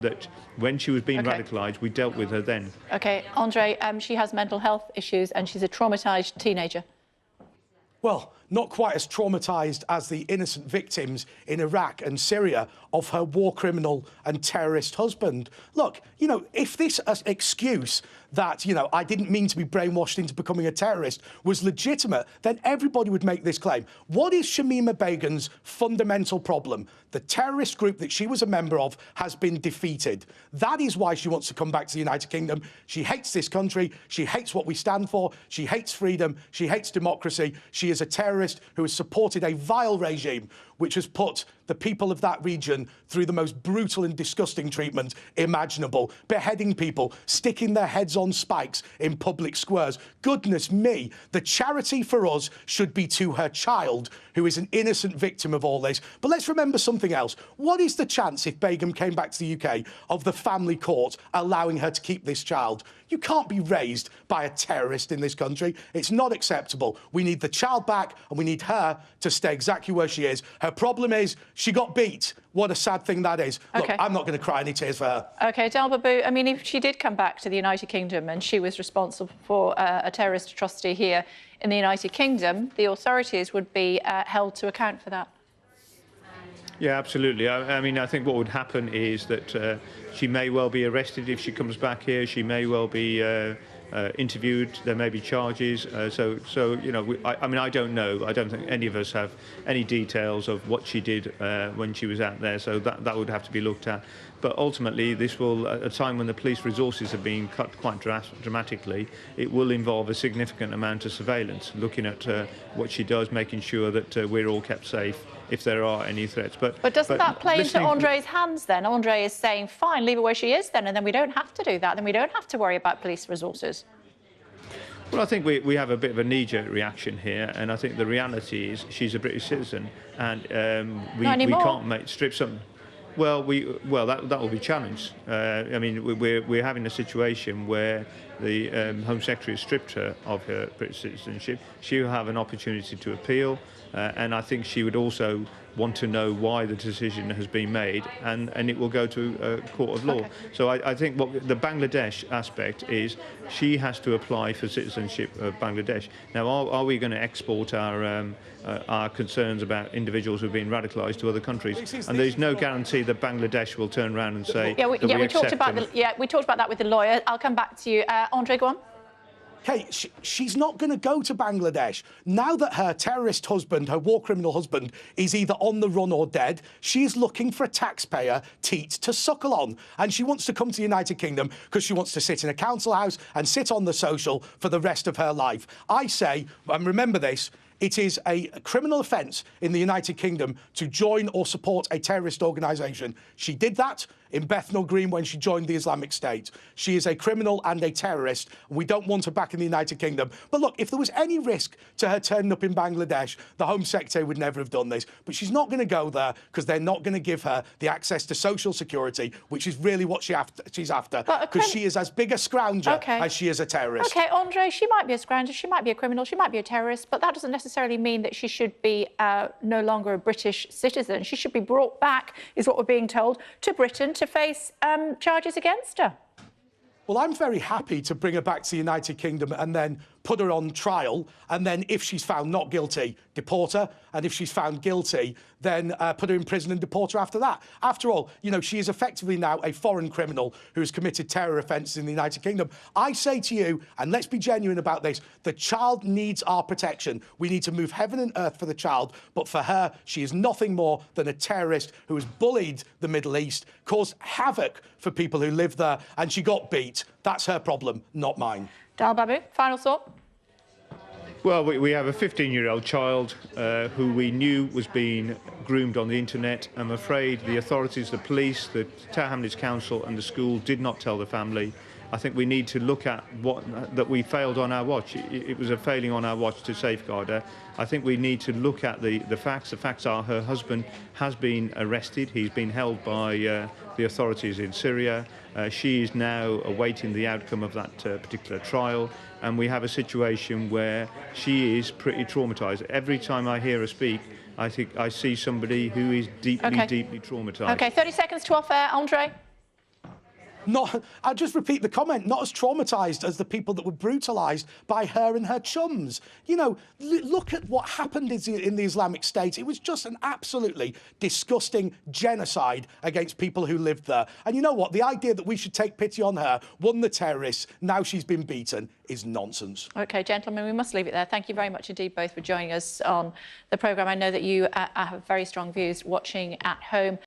that when she was being Okay. radicalised, we dealt with her then. OK, Andre, she has mental health issues and she's a traumatised teenager. Well, not quite as traumatised as the innocent victims in Iraq and Syria of her war criminal and terrorist husband. Look, you know, if this excuse that, you know, I didn't mean to be brainwashed into becoming a terrorist was legitimate, then everybody would make this claim. What is Shamima Begum's fundamental problem? The terrorist group that she was a member of has been defeated. That is why she wants to come back to the United Kingdom. She hates this country. She hates what we stand for. She hates freedom. She hates democracy. She is a terrorist who has supported a vile regime which has put the people of that region through the most brutal and disgusting treatment imaginable, beheading people, sticking their heads on spikes in public squares. Goodness me, the charity for us should be to her child, who is an innocent victim of all this. But let's remember something else. What is the chance, if Begum came back to the UK, of the family court allowing her to keep this child? You can't be raised by a terrorist in this country. It's not acceptable. We need the child back, and we need her to stay exactly where she is. Her problem is she got beat. What a sad thing that is. Okay. Look, I'm not going to cry any tears for her. OK, Babu, I mean, if she did come back to the United Kingdom and she was responsible for a terrorist atrocity here in the United Kingdom, the authorities would be held to account for that. Yeah, absolutely. I mean, I think what would happen is that she may well be arrested if she comes back here. She may well be interviewed. There may be charges. So you know, I mean, I don't know. I don't think any of us have any details of what she did when she was out there. So that would have to be looked at. But ultimately, this will, at a time when the police resources are being cut quite dramatically, it will involve a significant amount of surveillance, looking at what she does, making sure that we're all kept safe if there are any threats. But doesn't that play into Andre's hands then? Andre is saying, fine, leave her where she is then, and then we don't have to do that. Then we don't have to worry about police resources. Well, I think we have a bit of a knee-jerk reaction here, and I think the reality is she's a British citizen, and we can't strip something. Well, that will be challenged. I mean, we're having a situation where the Home Secretary has stripped her of her British citizenship. She will have an opportunity to appeal, and I think she would also want to know why the decision has been made, and it will go to a court of law. Okay. So I think what the Bangladesh aspect is, she has to apply for citizenship of Bangladesh. Now, are we going to export our concerns about individuals who've been radicalised to other countries? And there's no guarantee that Bangladesh will turn around and say, we talked about that with the lawyer. I'll come back to you. Andre, go on. Okay, she's not going to go to Bangladesh. Now that her terrorist husband, her war criminal husband, is either on the run or dead, she's looking for a taxpayer teat to suckle on. And she wants to come to the United Kingdom because she wants to sit in a council house and sit on the social for the rest of her life. I say, and remember this, it is a criminal offence in the United Kingdom to join or support a terrorist organisation. She did that in Bethnal Green when she joined the Islamic State. She is a criminal and a terrorist. We don't want her back in the United Kingdom. But look, if there was any risk to her turning up in Bangladesh, the Home Secretary would never have done this. But she's not going to go there because they're not going to give her the access to social security, which is really what she's after, because she is as big a scrounger as she is a terrorist. OK, Andre, she might be a scrounger, she might be a criminal, she might be a terrorist, but that doesn't necessarily mean that she should be no longer a British citizen. She should be brought back, is what we're being told, to Britain to face charges against her. Well, I'm very happy to bring her back to the United Kingdom and then put her on trial, and then if she's found not guilty, deport her, and if she's found guilty, then put her in prison and deport her after that. After all, you know, she is effectively now a foreign criminal who has committed terror offences in the United Kingdom. I say to you, and let's be genuine about this, the child needs our protection. We need to move heaven and earth for the child, but for her, she is nothing more than a terrorist who has bullied the Middle East, caused havoc for people who live there, and she got beat. That's her problem, not mine. Babu, final thought? Well, we have a 15-year-old child who we knew was being groomed on the internet. I'm afraid the authorities, the police, the Tower Hamlets Council and the school did not tell the family. I think we need to look at that we failed on our watch. It was a failing on our watch to safeguard her. I think we need to look at the facts. The facts are her husband has been arrested. He's been held by the authorities in Syria. She is now awaiting the outcome of that particular trial. And we have a situation where she is pretty traumatised. Every time I hear her speak, I think I see somebody who is deeply, deeply traumatised. OK, 30 seconds to off air. Andre? I'll just repeat the comment, not as traumatised as the people that were brutalised by her and her chums. You know, look at what happened in the Islamic State. It was just an absolutely disgusting genocide against people who lived there. And you know what? The idea that we should take pity on her, won the terrorists, now she's been beaten, is nonsense. OK, gentlemen, we must leave it there. Thank you very much indeed both for joining us on the programme. I know that you have very strong views watching at home.